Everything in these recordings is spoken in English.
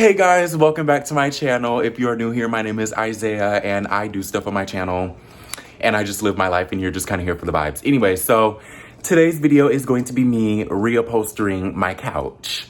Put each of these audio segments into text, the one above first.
Hey guys, welcome back to my channel. If you are new here, my name is Isaiah and I do stuff on my channel and I just live my life and you're just kind of here for the vibes. Anyway, so today's video is going to be me reupholstering my couch.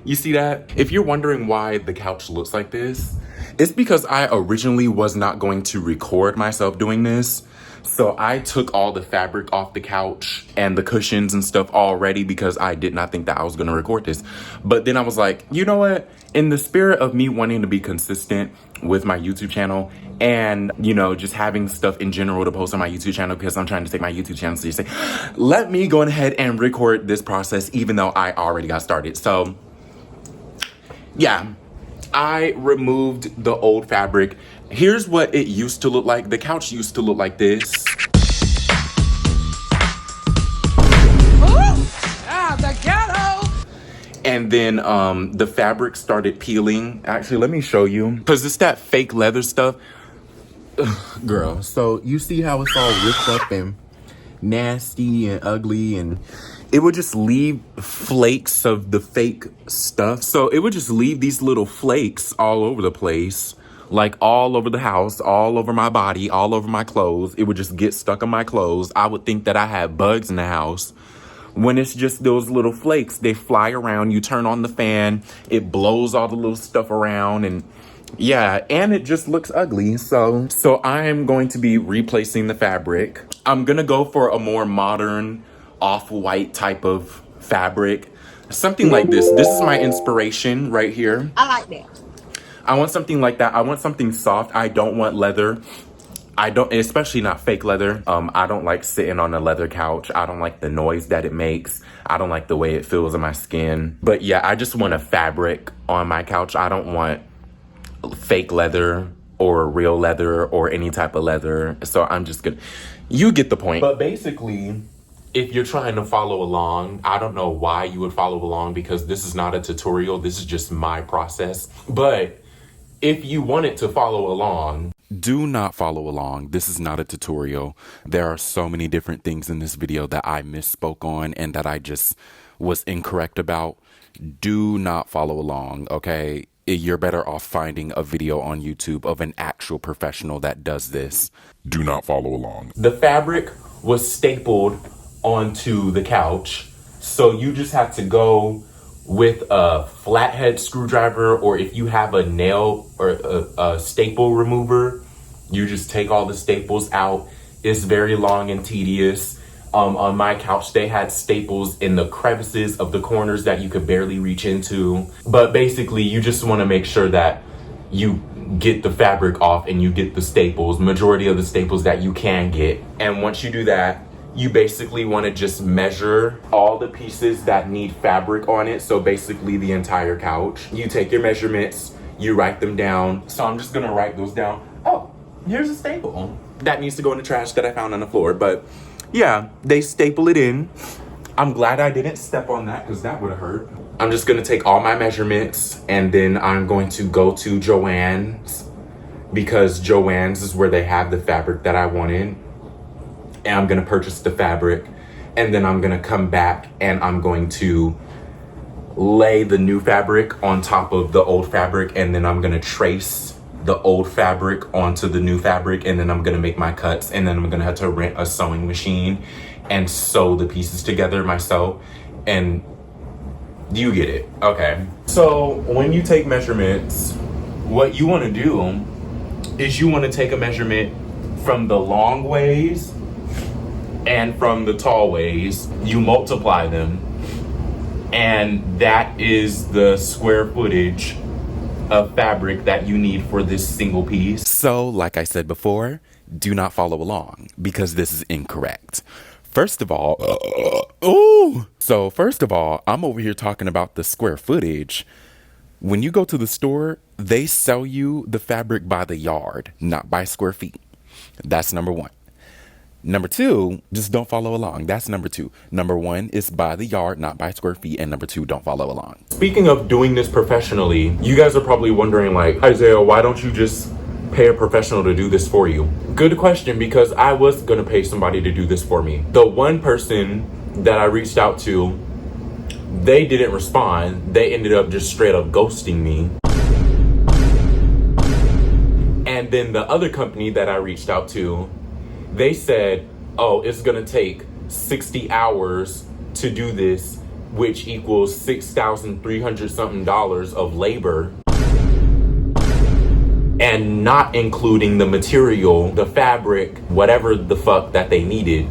You see that? If you're wondering why the couch looks like this, it's because I originally was not going to record myself doing this. So I took all the fabric off the couch and the cushions and stuff already because I did not think that I was going to record this. But then I was like, you know what? In the spirit of me wanting to be consistent with my YouTube channel and, you know, just having stuff in general to post on my YouTube channel because I'm trying to take my YouTube channel seriously, let me go ahead and record this process even though I already got started. So, yeah. I removed the old fabric. Here's what it used to look like. The couch used to look like this. The ghetto! And then the fabric started peeling. Actually, let me show you. Because it's that fake leather stuff. Ugh, girl, so you see how it's all ripped up and nasty and ugly, and it would just leave flakes of the fake stuff. So it would just leave these little flakes all over the place, like all over the house, all over my body, all over my clothes. It would just get stuck on my clothes. I would think that I had bugs in the house. When it's just those little flakes, they fly around. You turn on the fan, it blows all the little stuff around, and yeah, and it just looks ugly. So I am going to be replacing the fabric. I'm gonna go for a more modern off-white type of fabric, something like this. This is my inspiration right here. I like that. I want something like that. I want something soft. I don't want leather. I don't, especially not fake leather. I don't like sitting on a leather couch. I don't like the noise that it makes. I don't like the way it feels in my skin. But yeah, I just want a fabric on my couch. I don't want fake leather or real leather or any type of leather. So I'm just gonna, you get the point. But basically, if you're trying to follow along, I don't know why you would follow along because this is not a tutorial. This is just my process. But if you wanted to follow along, do not follow along. This is not a tutorial. There are so many different things in this video that I misspoke on and that I just was incorrect about. Do not follow along, okay? You're better off finding a video on YouTube of an actual professional that does this. Do not follow along. The fabric was stapled onto the couch, so you just have to go with a flathead screwdriver, or if you have a nail or a staple remover, you just take all the staples out. It's very long and tedious. On my couch, they had staples in the crevices of the corners that you could barely reach into. But basically, you just want to make sure that you get the fabric off and you get the staples, majority of the staples that you can get. And once you do that, you basically want to just measure all the pieces that need fabric on it. So basically the entire couch. You take your measurements, you write them down. So I'm just gonna write those down. Oh, here's a staple. That needs to go in the trash that I found on the floor. But yeah, they staple it in. I'm glad I didn't step on that because that would have hurt. I'm just gonna take all my measurements and then I'm going to go to Joann's because Joann's is where they have the fabric that I wanted. And I'm gonna purchase the fabric and then I'm gonna come back and I'm going to lay the new fabric on top of the old fabric, and then I'm gonna trace the old fabric onto the new fabric, and then I'm gonna make my cuts, and then I'm gonna have to rent a sewing machine and sew the pieces together myself. And you get it, okay? So when you take measurements, what you wanna do is you wanna take a measurement from the long ways and from the tall ways. You multiply them, and that is the square footage of fabric that you need for this single piece. So, like I said before, do not follow along because this is incorrect. First of all, I'm over here talking about the square footage. When you go to the store, they sell you the fabric by the yard, not by square feet. That's number one. Number two, just don't follow along. That's number two. Number one is by the yard, not by square feet. And number two, don't follow along. Speaking of doing this professionally, you guys are probably wondering, like, Isaiah, why don't you just pay a professional to do this for you? Good question, because I was gonna pay somebody to do this for me. The one person that I reached out to They didn't respond. They ended up just straight up ghosting me. And then the other company that I reached out to, they said, oh, it's gonna take 60 hours to do this, which equals $6,300 something of labor, and not including the material, the fabric, whatever the fuck that they needed.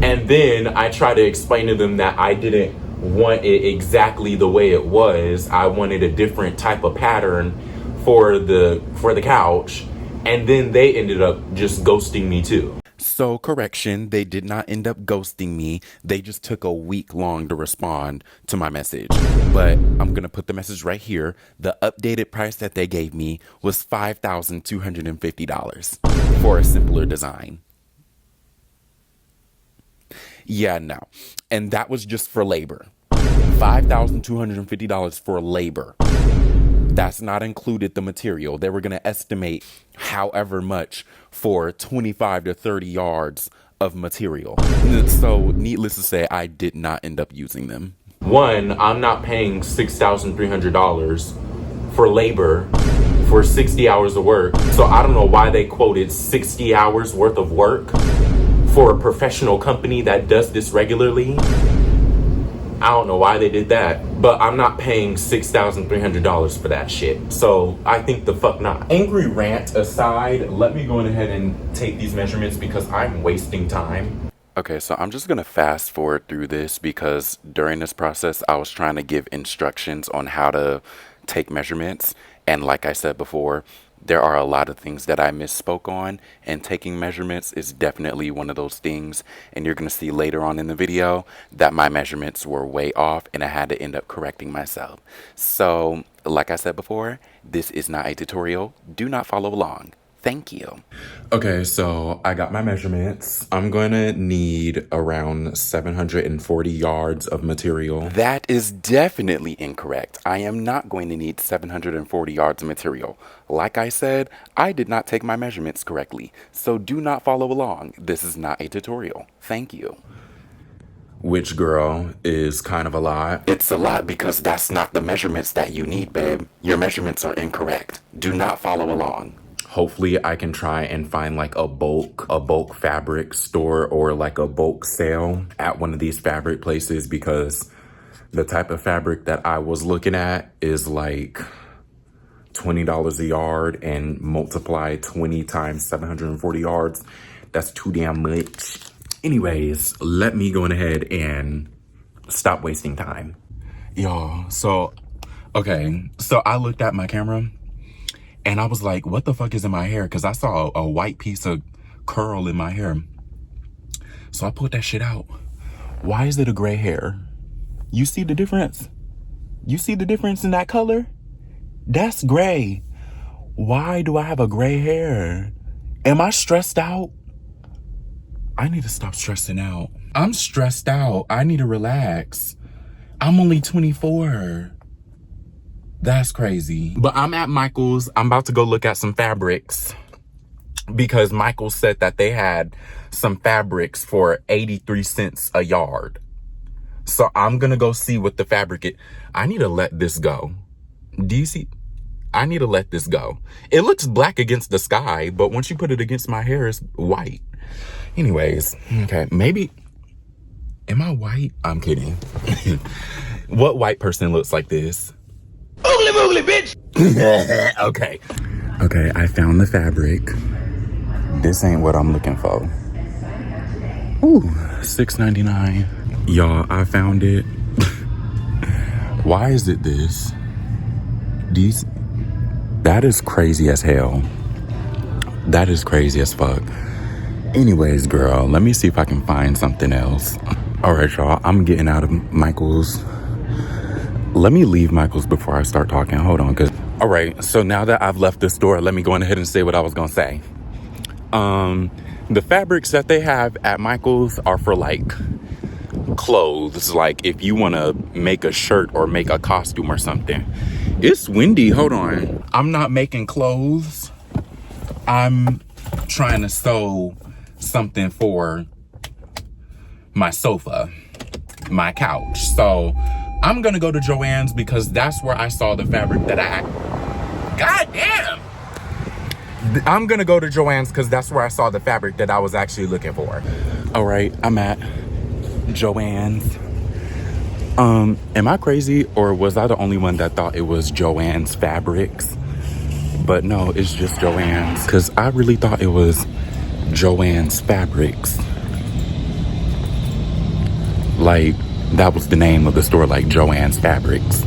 And then I try to explain to them that I didn't want it exactly the way it was. I wanted a different type of pattern for the couch, and then they ended up just ghosting me too. So correction, they did not end up ghosting me. They just took a week long to respond to my message. But I'm gonna put the message right here. The updated price that they gave me was $5,250 for a simpler design. Yeah, no. And that was just for labor. $5,250 for labor. That's not included the material. They were going to estimate however much for 25 to 30 yards of material. So needless to say, I did not end up using them. One, I'm not paying $6,300 for labor for 60 hours of work. So I don't know why they quoted 60 hours worth of work for a professional company that does this regularly. I don't know why they did that, but I'm not paying $6,300 for that shit. So I think the fuck not. Angry rant aside, let me go ahead and take these measurements because I'm wasting time. Okay, so I'm just gonna fast forward through this because during this process, I was trying to give instructions on how to take measurements. And like I said before, there are a lot of things that I misspoke on, and taking measurements is definitely one of those things. And you're going to see later on in the video that my measurements were way off and I had to end up correcting myself. So, like I said before, this is not a tutorial. Do not follow along. Thank you. Okay, so I got my measurements. I'm going to need around 740 yards of material. That is definitely incorrect. I am not going to need 740 yards of material. Like I said, I did not take my measurements correctly, so do not follow along. This is not a tutorial. Thank you. Which, girl, is kind of a lot. It's a lot because that's not the measurements that you need, babe. Your measurements are incorrect. Do not follow along. Hopefully I can try and find like a bulk fabric store or like a bulk sale at one of these fabric places, because the type of fabric that I was looking at is like $20 a yard, and multiply 20 times 740 yards. That's too damn much. Anyways, let me go ahead and stop wasting time. Y'all, so I looked at my camera and I was like, what the fuck is in my hair? Because I saw a white piece of curl in my hair. So I pulled that shit out. Why is it a gray hair? You see the difference? You see the difference in that color? That's gray. Why do I have a gray hair? Am I stressed out? I need to stop stressing out. I'm stressed out. I need to relax. I'm only 24. That's crazy. But I'm at Michael's. I'm about to go look at some fabrics because Michael said that they had some fabrics for 83 cents a yard. So I'm gonna go see what the fabric is. I need to let this go. Do you see? I need to let this go. It looks black against the sky, but once you put it against my hair, it's white. Anyways, okay, maybe, am I white? I'm kidding. What white person looks like this? Oogly boogly, bitch! Okay, I found the fabric. This ain't what I'm looking for. Ooh, $6.99. Y'all, I found it. Why is it this? That is crazy as hell. That is crazy as fuck. Anyways, girl, let me see if I can find something else. All right, y'all, I'm getting out of Michael's. Let me leave Michael's before I start talking. Hold on, all right, so now that I've left the store, let me go ahead and say what I was gonna say. The fabrics that they have at Michael's are for like clothes, like if you want to make a shirt or make a costume or something. It's windy. Hold on. I'm not making clothes. I'm trying to sew something for my sofa. my couch. So I'm gonna go to Joann's because that's where I saw the fabric that God damn! I'm gonna go to Joann's because that's where I saw the fabric that I was actually looking for. All right, I'm at Joann's. Am I crazy, or was I the only one that thought it was Joann's Fabrics? But no, it's just Joann's, because I really thought it was Joann's Fabrics. Like, that was the name of the store, like Joann's Fabrics.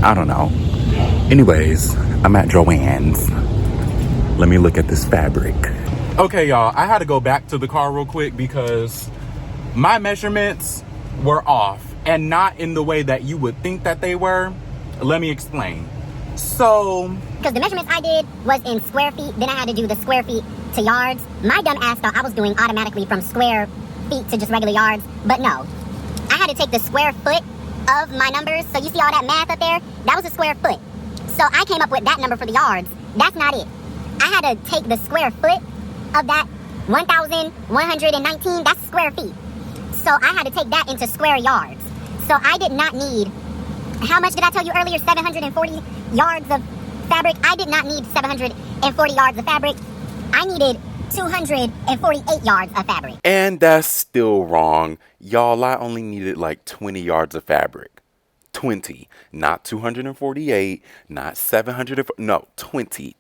I don't know. Anyways, I'm at Joann's. Let me look at this fabric. Okay, y'all, I had to go back to the car real quick because my measurements were off, and not in the way that you would think that they were. Let me explain. So, because the measurements I did was in square feet, then I had to do the square feet to yards. My dumb ass thought I was doing automatically from square feet to just regular yards, but no. I had to take the square foot of my numbers, so you see all that math up there? That was a square foot. So I came up with that number for the yards. That's not it. I had to take the square foot of that 1,119, that's square feet. So I had to take that into square yards. So I did not need, how much did I tell you earlier? 740 yards of fabric. I did not need 740 yards of fabric. I needed 248 yards of fabric. And that's still wrong. Y'all, I only needed like 20 yards of fabric. 20, not 248, not 700, no, 20.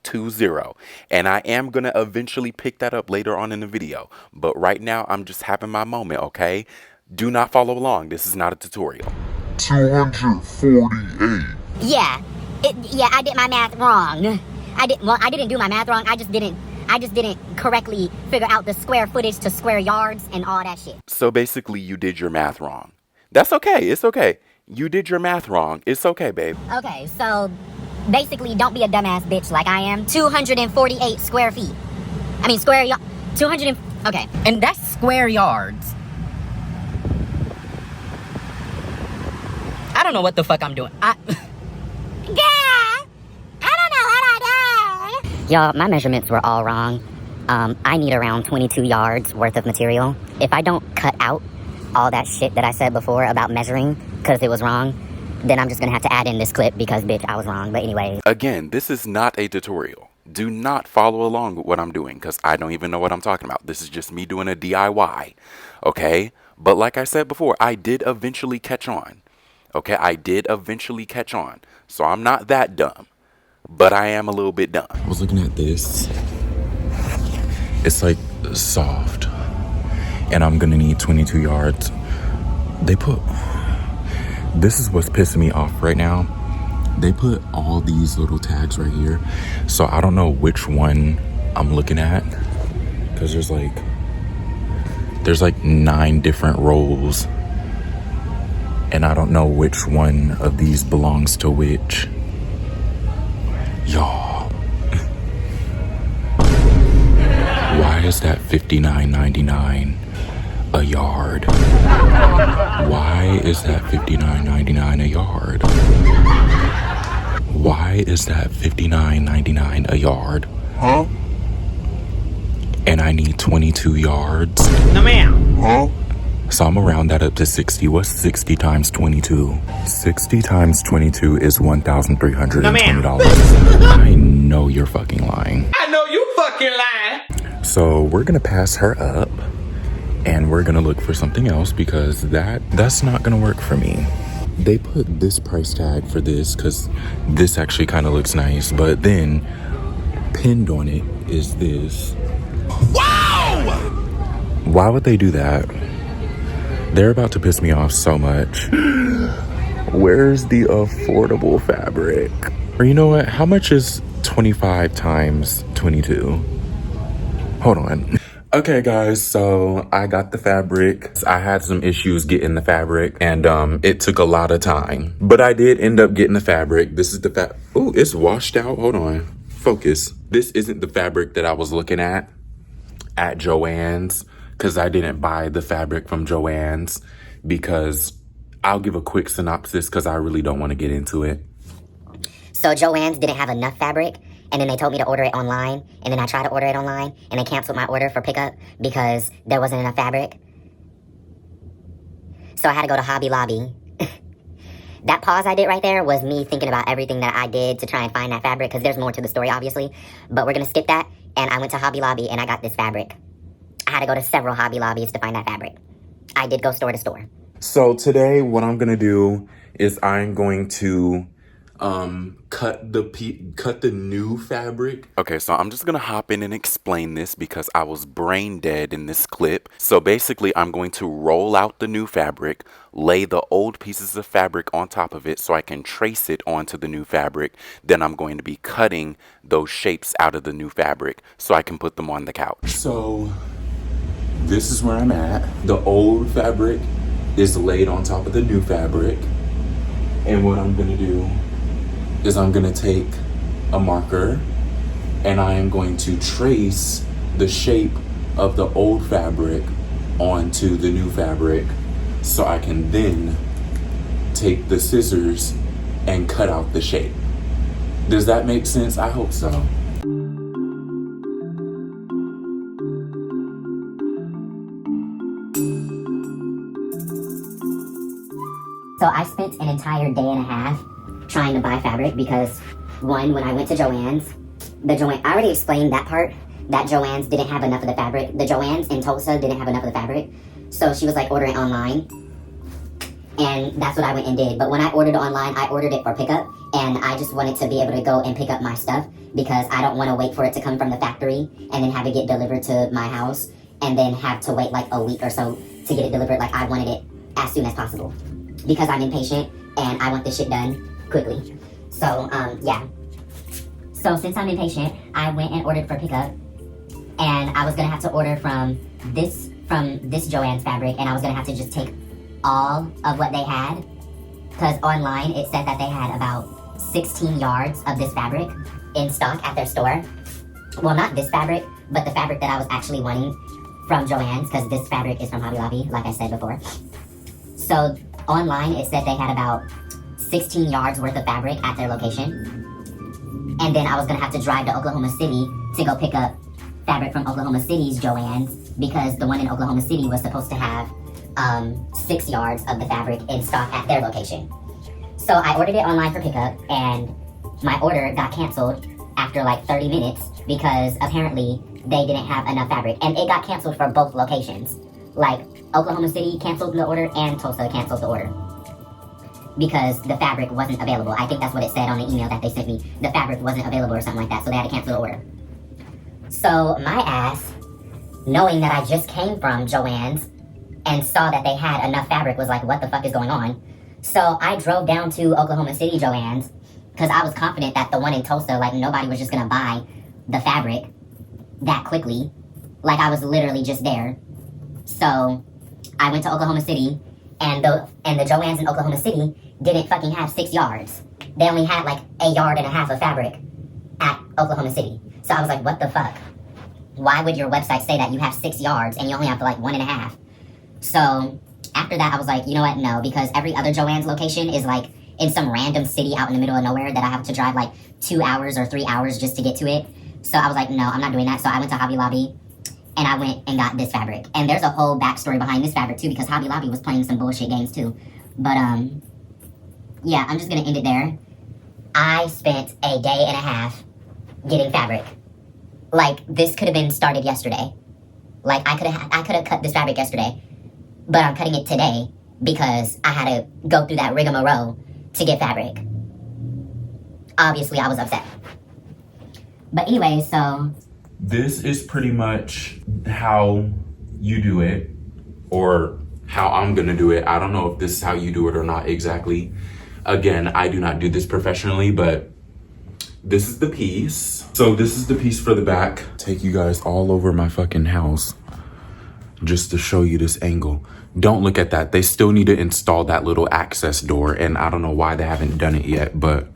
And I am gonna eventually pick that up later on in the video, but right now I'm just having my moment, okay? Do not follow along. This is not a tutorial. 248. Yeah, I did my math wrong. I didn't do my math wrong. I just didn't correctly figure out the square footage to square yards and all that shit. So basically you did your math wrong. That's okay, it's okay. You did your math wrong. It's okay, babe. Okay, so basically don't be a dumbass bitch like I am. 248 square feet. I mean square yard. 200 okay, and that's square yards. I don't know what the fuck I'm doing. I don't know what I did. Y'all, my measurements were all wrong. I need around 22 yards worth of material. If I don't cut out all that shit that I said before about measuring because it was wrong, then I'm just gonna have to add in this clip because, bitch, I was wrong. But anyway. Again, this is not a tutorial. Do not follow along with what I'm doing because I don't even know what I'm talking about. This is just me doing a DIY, okay? But like I said before, I did eventually catch on, okay? I did eventually catch on. So I'm not that dumb, but I am a little bit dumb. I was looking at this. It's like soft. And I'm gonna need 22 yards. This is what's pissing me off right now. They put all these little tags right here. So I don't know which one I'm looking at. Cause there's like 9 different rolls. And I don't know which one of these belongs to which. Y'all. Why is that $59.99 a yard? Why is that $59.99 a yard? Why is that $59.99 a yard? Huh? And I need 22 yards? No, ma'am. Huh? So I'm gonna round that up to 60. What's 60 times 22? 60 times 22 is $1,320. I know you're fucking lying. I know you fucking lying. So we're gonna pass her up and we're gonna look for something else because that's not gonna work for me. They put this price tag for this because this actually kind of looks nice, but then pinned on it is this. Wow! Why would they do that? They're about to piss me off so much. Where's the affordable fabric? Or you know what? How much is 25 times 22? Hold on. Okay, guys, so I got the fabric. I had some issues getting the fabric, and it took a lot of time. But I did end up getting the fabric. This is the Ooh, it's washed out. Hold on. Focus. This isn't the fabric that I was looking at Joann's, because I didn't buy the fabric from Joann's, because I'll give a quick synopsis because I really don't want to get into it. So Joann's didn't have enough fabric, and then they told me to order it online, and then I tried to order it online, and they canceled my order for pickup because there wasn't enough fabric. So I had to go to Hobby Lobby. That pause I did right there was me thinking about everything that I did to try and find that fabric, because there's more to the story, obviously. But we're going to skip that, and I went to Hobby Lobby, and I got this fabric. I had to go to several Hobby Lobbies to find that fabric. I did go store to store. So today what I'm going to do is I'm going to cut the new fabric. Okay, so I'm just gonna hop in and explain this because I was brain dead in this clip. So basically I'm going to roll out the new fabric, lay the old pieces of fabric on top of it so I can trace it onto the new fabric. Then I'm going to be cutting those shapes out of the new fabric so I can put them on the couch. So this is where I'm at. The old fabric is laid on top of the new fabric. And what I'm gonna do is I'm gonna take a marker and I am going to trace the shape of the old fabric onto the new fabric so I can then take the scissors and cut out the shape. Does that make sense? I hope so. So I spent an entire day and a half trying to buy fabric because, one, when I went to Joann's, I already explained that part, that Joann's didn't have enough of the fabric. The Joann's in Tulsa didn't have enough of the fabric. So she was like, order it online. And that's what I went and did. But when I ordered it online, I ordered it for pickup. And I just wanted to be able to go and pick up my stuff because I don't want to wait for it to come from the factory and then have it get delivered to my house and then have to wait like a week or so to get it delivered. Like, I wanted it as soon as possible because I'm impatient and I want this shit done quickly. So, yeah. So since I'm impatient, I went and ordered for pickup, and I was gonna have to order from this Joann's fabric, and I was gonna have to just take all of what they had, because online it said that they had about 16 yards of this fabric in stock at their store. Well, not this fabric, but the fabric that I was actually wanting from Joann's, because this fabric is from Hobby Lobby, like I said before. So online it said they had about 16 yards worth of fabric at their location. And then I was gonna have to drive to Oklahoma City to go pick up fabric from Oklahoma City's Joann's, because the one in Oklahoma City was supposed to have 6 yards of the fabric in stock at their location. So I ordered it online for pickup, and my order got canceled after like 30 minutes because apparently they didn't have enough fabric. And it got canceled for both locations. Like, Oklahoma City canceled the order and Tulsa canceled the order because the fabric wasn't available. I think that's what it said on the email that they sent me. The fabric wasn't available or something like that, so they had to cancel the order. So my ass, knowing that I just came from Joann's and saw that they had enough fabric, was like, what the fuck is going on? So I drove down to Oklahoma City Joann's because I was confident that the one in Tulsa, like, nobody was just gonna buy the fabric that quickly. Like, I was literally just there. So I went to Oklahoma City, and the Joann's in Oklahoma City didn't fucking have 6 yards. They only had like 1.5 yards of fabric at Oklahoma City. So I was like, what the fuck? Why would your website say that you have 6 yards and you only have like 1.5? So after that, I was like, you know what? No, because every other Joann's location is like in some random city out in the middle of nowhere that I have to drive like 2 hours or 3 hours just to get to it. So I was like, no, I'm not doing that. So I went to Hobby Lobby and I went and got this fabric. And there's a whole backstory behind this fabric too, because Hobby Lobby was playing some bullshit games too. But yeah, I'm just gonna end it there. I spent a day and a half getting fabric. Like, this could have been started yesterday. Like, I could have cut this fabric yesterday, but I'm cutting it today because I had to go through that rigmarole to get fabric. Obviously, I was upset. But anyway, so This is pretty much how you do it, or how I'm gonna do it. I don't know if this is how you do it or not exactly. Again, I do not do this professionally, but this is the piece. So this is the piece for the back. Take you guys all over my fucking house just to show you this angle. Don't look at that. They still need to install that little access door, and I don't know why they haven't done it yet, but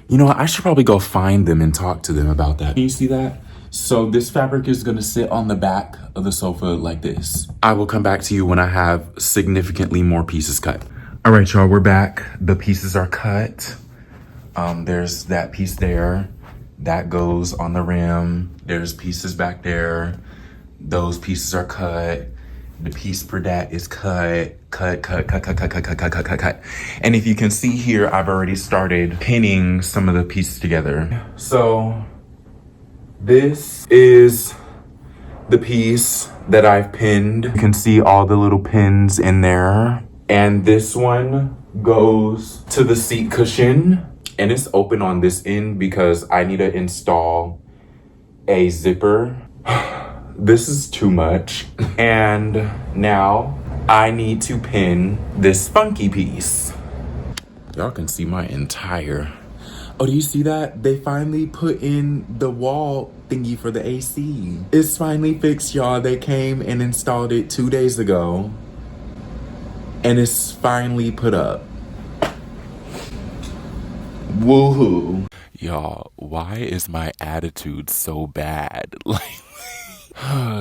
you know what? I should probably go find them and talk to them about that. Can you see that? So this fabric is gonna sit on the back of the sofa like this. I will come back to you when I have significantly more pieces cut. All right, y'all, we're back. The pieces are cut. There's that piece there. That goes on the rim. There's pieces back there. Those pieces are cut. The piece for that is cut. And if you can see here, I've already started pinning some of the pieces together. So this is the piece that I've pinned. You can see all the little pins in there. And this one goes to the seat cushion. And it's open on this end because I need to install a zipper. This is too much. And now I need to pin this funky piece. Y'all can see my entire... Oh, do you see that? They finally put in the wall thingy for the AC. It's finally fixed, y'all. They came and installed it 2 days ago. And it's finally put up. Woohoo. Y'all, why is my attitude so bad? Like,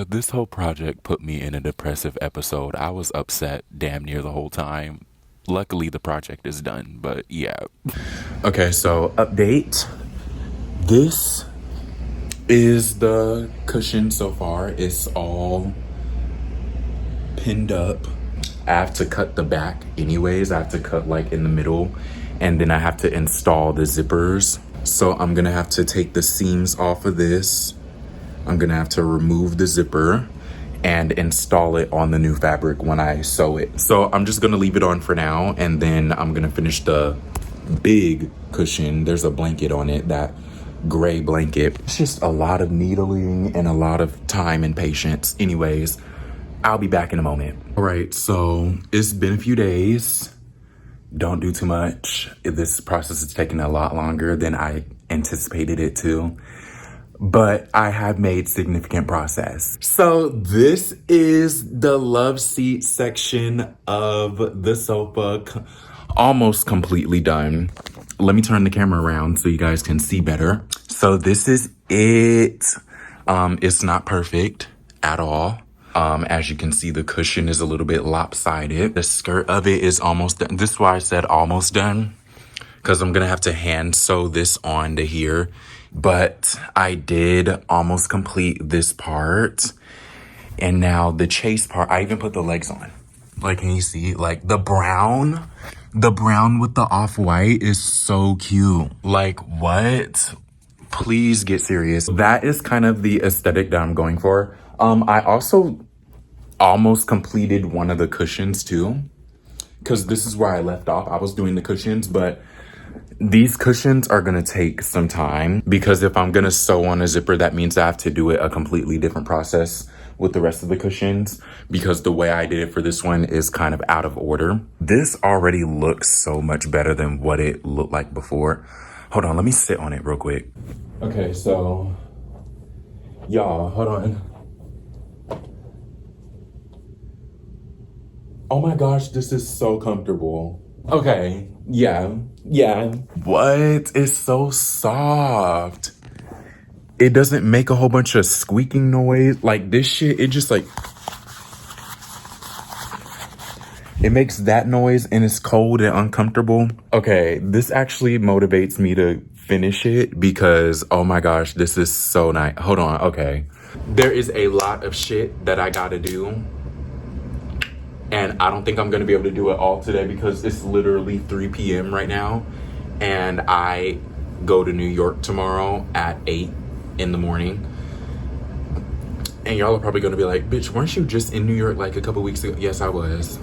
this whole project put me in a depressive episode. I was upset damn near the whole time. Luckily, the project is done, but yeah. Okay, so update. This is the cushion so far. It's all pinned up. I have to cut the back anyways. I have to cut like in the middle, and then I have to install the zippers. So I'm gonna have to take the seams off of this. I'm gonna have to remove the zipper and install it on the new fabric when I sew it. So I'm just gonna leave it on for now, and then I'm gonna finish the big cushion. There's a blanket on it, that gray blanket. It's just a lot of needling and a lot of time and patience. Anyways, I'll be back in a moment. All right, so it's been a few days. Don't do too much. This process is taking a lot longer than I anticipated it to, but I have made significant progress. So this is the love seat section of the sofa, almost completely done. Let me turn the camera around so you guys can see better. So this is it. It's not perfect at all. As you can see, the cushion is a little bit lopsided. The skirt of it is almost done. This is why I said almost done, because I'm gonna have to hand sew this on to here. But I did almost complete this part. And now the chase part, I even put the legs on. Like, can you see? Like, the brown with the off-white is so cute. Like, what? Please get serious. That is kind of the aesthetic that I'm going for. I also almost completed one of the cushions too, because this is where I left off. I was doing the cushions, but these cushions are gonna take some time, because if I'm gonna sew on a zipper, that means I have to do it a completely different process with the rest of the cushions, because the way I did it for this one is kind of out of order. This already looks so much better than what it looked like before. Hold on, let me sit on it real quick. Okay, so y'all, hold on. Oh my gosh, this is so comfortable. Okay, yeah. What? It's so soft. It doesn't make a whole bunch of squeaking noise. Like this shit, it just like, it makes that noise and it's cold and uncomfortable. Okay, this actually motivates me to finish it because, oh my gosh, this is so nice. Hold on, okay. There is a lot of shit that I gotta do. And I don't think I'm gonna be able to do it all today because it's literally 3 p.m. right now. And I go to New York tomorrow at 8 in the morning. And y'all are probably gonna be like, bitch, weren't you just in New York like a couple weeks ago? Yes, I was.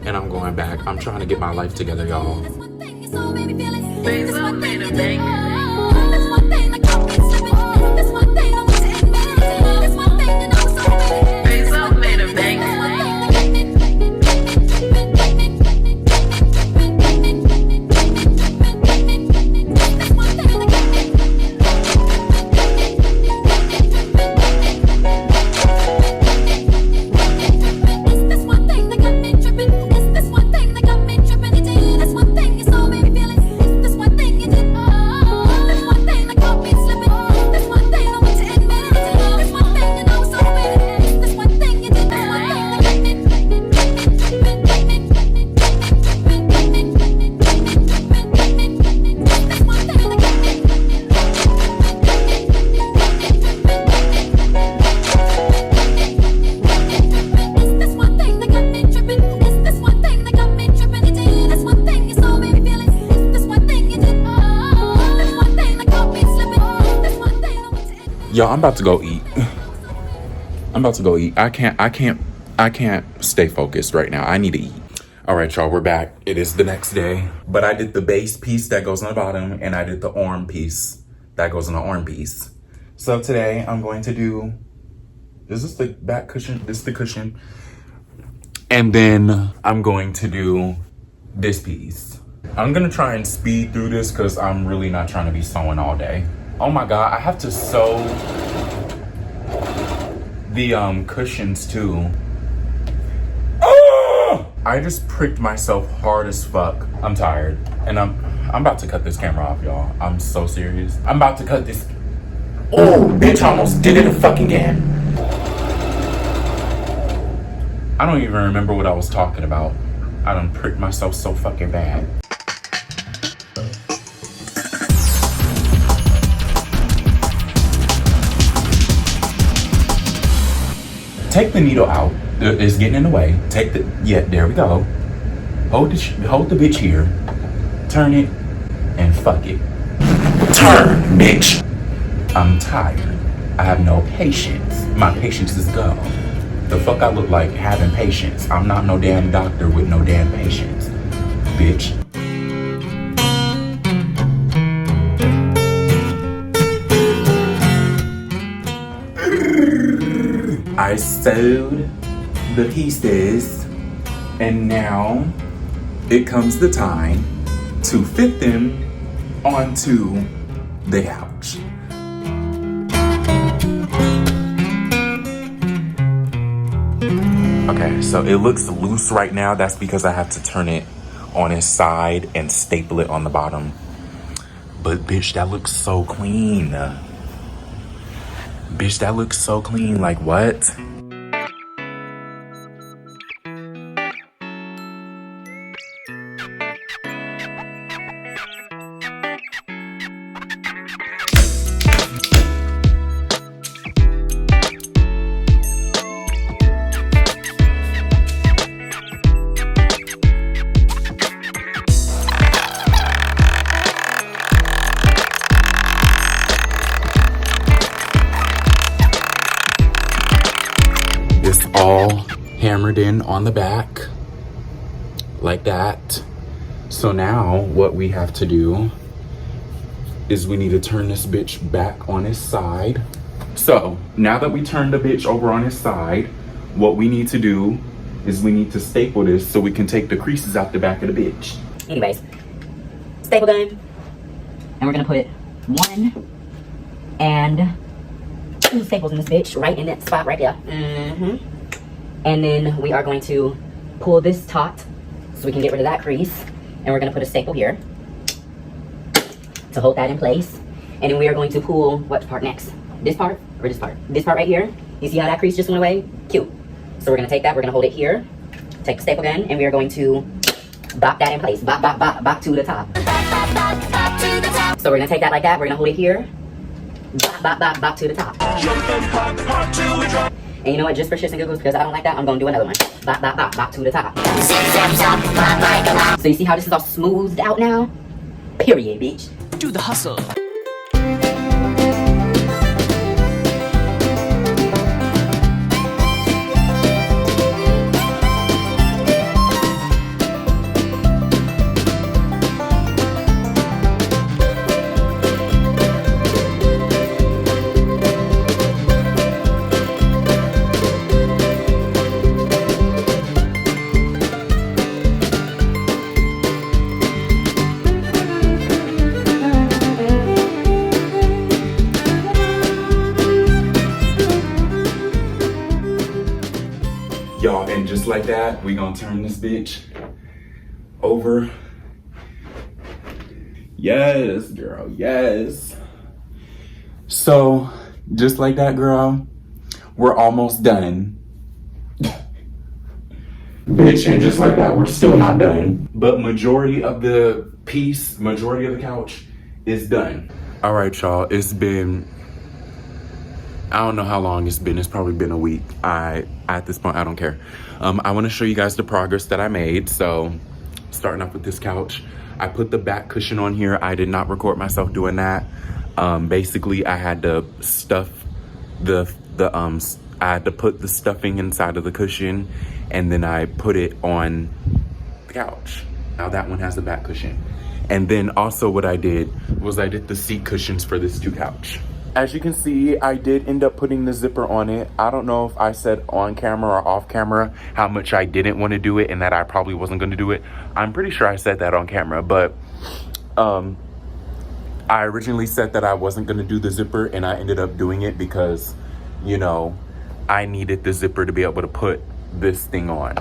And I'm going back. I'm trying to get my life together, y'all. Y'all, I'm about to go eat. I'm about to go eat. I can't stay focused right now. I need to eat. All right, y'all, we're back. It is the next day, but I did the base piece that goes on the bottom, and I did the arm piece that goes on the arm piece. So today I'm going to do, is this the back cushion? This is the cushion. And then I'm going to do this piece. I'm gonna try and speed through this because I'm really not trying to be sewing all day. Oh my God, I have to sew the cushions too. I just pricked myself hard as fuck. I'm tired. And I'm about to cut this camera off, y'all. I'm so serious. I'm about to cut this. Oh, bitch, I almost did it fucking again. I don't even remember what I was talking about. I done pricked myself so fucking bad. Take the needle out. It's getting in the way. Take the, yeah, there we go. Hold the bitch here. Turn it, and fuck it. Turn, bitch. I'm tired. I have no patience. My patience is gone. The fuck I look like having patience? I'm not no damn doctor with no damn patience, bitch. I sewed the pieces, and now it comes the time to fit them onto the couch. Okay, so it looks loose right now. That's because I have to turn it on its side and staple it on the bottom. But bitch, that looks so clean. Bitch, that looks so clean. Like, what? All hammered in on the back like that. So now what we have to do is we need to turn this bitch back on its side. So now that we turned the bitch over on its side, what we need to do is we need to staple this so we can take the creases out the back of the bitch. Anyways, staple gun, and we're gonna put 1 and 2 staples in this bitch, right in that spot right there. And then we are going to pull this taut so we can get rid of that crease. And we're gonna put a staple here to hold that in place. And then we are going to pull what part next? This part or this part? This part right here. You see how that crease just went away? Cute. So we're gonna take that, we're gonna hold it here, take the staple gun, and we are going to bop that in place. Bop, bop, bop, bop to the top. So we're gonna take that like that, we're gonna hold it here. Bop, bop, bop, bop to the top. And you know what, just for shits and giggles, because I don't like that, I'm gonna do another one. Bop, bop, bop, bop to the top. So you see how this is all smoothed out now? Period, bitch. Do the hustle. Y'all, and just like that, we gonna turn this bitch over. Yes, girl, yes. So, just like that, girl, we're almost done. Bitch, and just like that, we're still not done. But majority of the piece, majority of the couch is done. All right, y'all, it's been, I don't know how long it's been. It's probably been a week. At this point, I don't care. I want to show you guys the progress that I made. So, starting off with this couch, I put the back cushion on here. I did not record myself doing that. Basically, I had to stuff I had to put the stuffing inside of the cushion, and then I put it on the couch. Now that one has a back cushion. And then also what I did was I did the seat cushions for this 2 couch. As you can see, I did end up putting the zipper on it. I don't know if I said on camera or off camera how much I didn't want to do it and that I probably wasn't going to do it. I'm pretty sure I said that on camera, but I originally said that I wasn't going to do the zipper, and I ended up doing it because, you know, I needed the zipper to be able to put this thing on.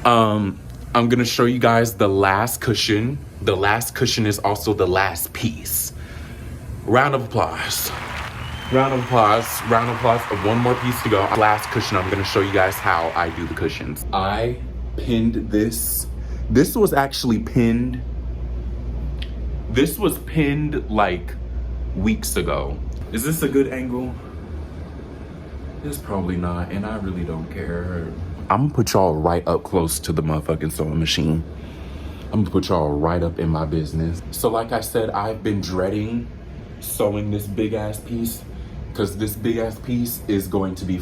I'm going to show you guys the last cushion. The last cushion is also the last piece. Round of applause. Round of applause. Round of applause. One more piece to go. Last cushion, I'm going to show you guys how I do the cushions. I pinned this. This was actually pinned. This was pinned like weeks ago. Is this a good angle? It's probably not, and I really don't care. I'm gonna put y'all right up close to the motherfucking sewing machine. I'm gonna put y'all right up in my business. So like I said, I've been dreading sewing this big ass piece because this big ass piece is going to be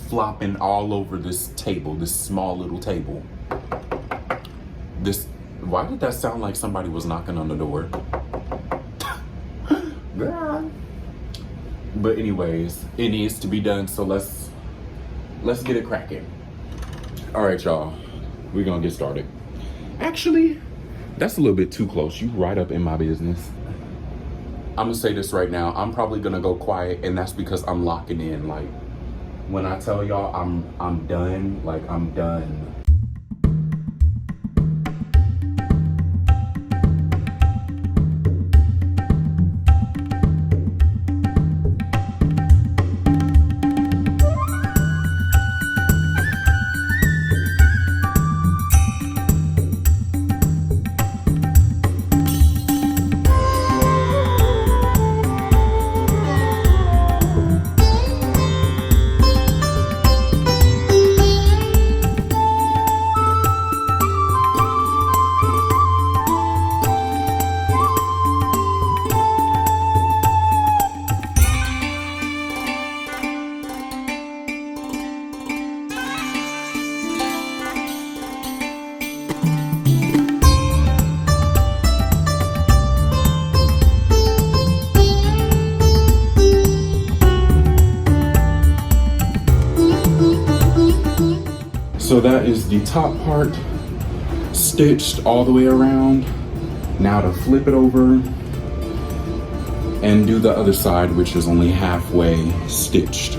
flopping all over this table, this small little table. Why did that sound like somebody was knocking on the door? But anyways, it needs to be done, so let's get it cracking. All right, y'all, we're gonna get started. Actually, that's a little bit too close. You right up in my business. I'm gonna say this right now. I'm probably gonna go quiet, and that's because I'm locking in. Like, when I tell y'all I'm done, like I'm done. So that is the top part stitched all the way around. Now to flip it over and do the other side, which is only halfway stitched.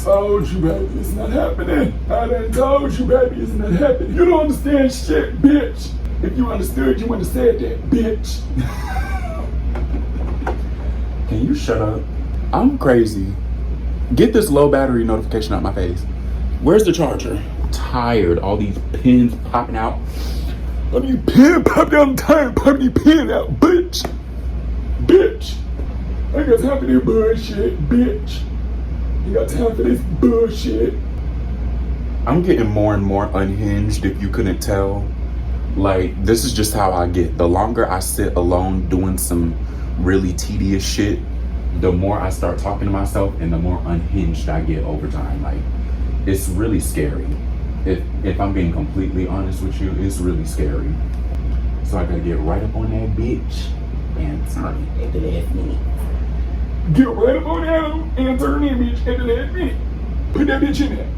Told you, baby, it's not happening. I done told you, baby, it's not happening. You don't understand shit, bitch. If you understood, you wouldn't have said that, bitch. Can you shut up? I'm crazy. Get this low battery notification out my face. Where's the charger? I'm tired. All these pins popping out. I mean, pin popped out. I'm tired of popping these pins out, bitch. Bitch. I got time for this bullshit, bitch. You got time for this bullshit. I'm getting more and more unhinged, if you couldn't tell. Like, this is just how I get. The longer I sit alone doing some really tedious shit, the more I start talking to myself and the more unhinged I get over time. Like, it's really scary. If I'm being completely honest with you, it's really scary. So I gotta get right up on that bitch and turn it at the last minute. Get right up on that and turn that bitch at the last minute. Put that bitch in there.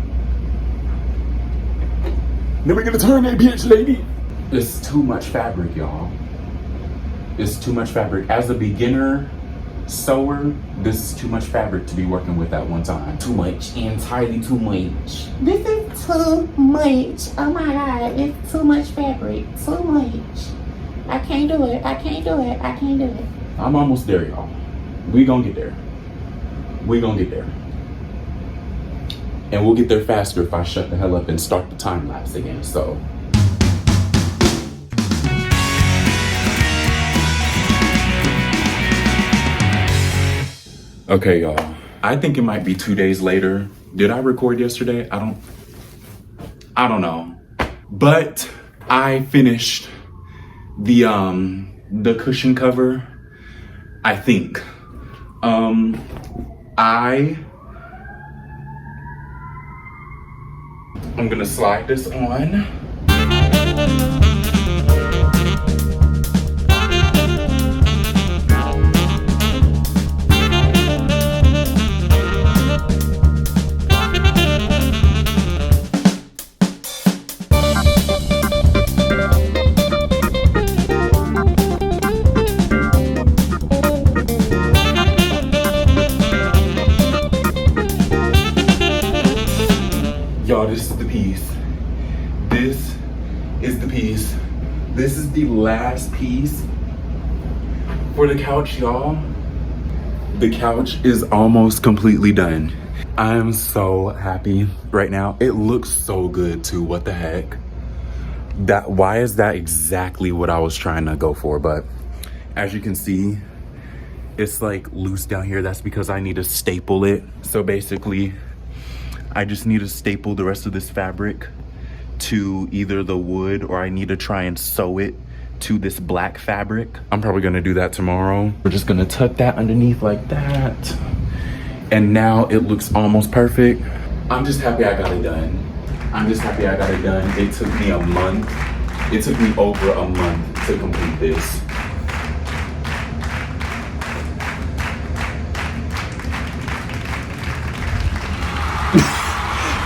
Then we're gonna turn that bitch, lady. It's too much fabric, y'all. It's too much fabric. As a beginner sewer, this is too much fabric to be working with at one time. Too much, entirely too much. This is too much. Oh my God, it's too much fabric. Too much. I can't do it. I can't do it. I can't do it. I'm almost there, y'all. We gonna get there. We gonna get there. And we'll get there faster if I shut the hell up and start the time lapse again, so. Okay, y'all. I think it might be 2 days later. Did I record yesterday? I don't know. But I finished the cushion cover. I think. I'm gonna slide this on. Y'all, this is the piece. This is the piece. This is the last piece for the couch, y'all. The couch is almost completely done. I am so happy right now. It looks so good too. What the heck? Why is that exactly what I was trying to go for? But as you can see, it's like loose down here. That's because I need to staple it. So basically, I just need to staple the rest of this fabric to either the wood, or I need to try and sew it to this black fabric. I'm probably gonna do that tomorrow. We're just gonna tuck that underneath like that. And now it looks almost perfect. I'm just happy I got it done. It took me a month. It took me over a month to complete this.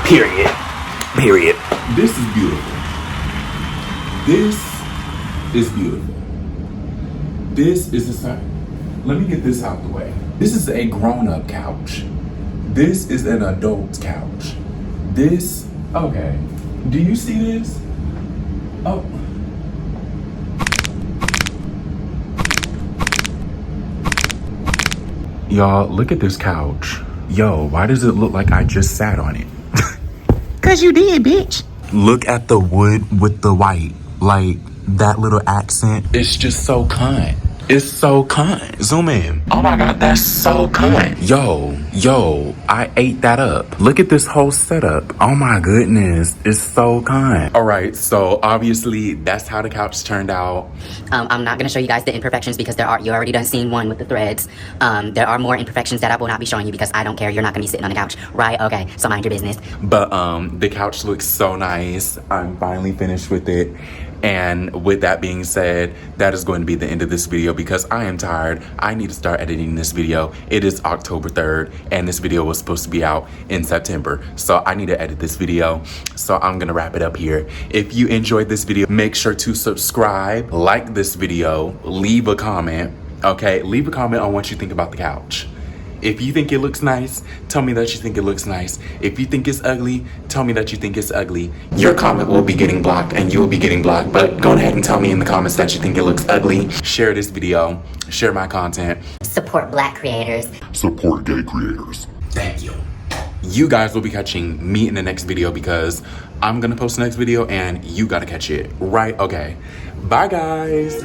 Period. This is beautiful. This is a sign. Let me get this out the way. This is a grown-up couch. This is an adult couch. Okay. Do you see this? Oh. Y'all, look at this couch. Yo, why does it look like I just sat on it? Cause you did, bitch. Look at the wood with the white. Like, that little accent. It's just so kind. It's so kind. Zoom in. Oh my God, that's so kind. Yo, I ate that up. Look at this whole setup. Oh my goodness, it's so kind. All right, so obviously that's how the couch turned out. I'm not gonna show you guys the imperfections because you already done seen one with the threads. There are more imperfections that I will not be showing you because I don't care. You're not gonna be sitting on the couch, right? Okay, so mind your business. But the couch looks so nice. I'm finally finished with it. And with that being said, that is going to be the end of this video because I am tired. I need to start editing this video. It is October 3rd and this video was supposed to be out in September. So I need to edit this video. So I'm gonna wrap it up here. If you enjoyed this video, make sure to subscribe, like this video, leave a comment, okay? Leave a comment on what you think about the couch. If you think it looks nice, tell me that you think it looks nice. If you think it's ugly, tell me that you think it's ugly. Your comment will be getting blocked and you will be getting blocked, but go ahead and tell me in the comments that you think it looks ugly. Share this video, share my content. Support Black creators. Support gay creators. Thank you. You guys will be catching me in the next video because I'm gonna post the next video and you gotta catch it, right? Okay, bye guys.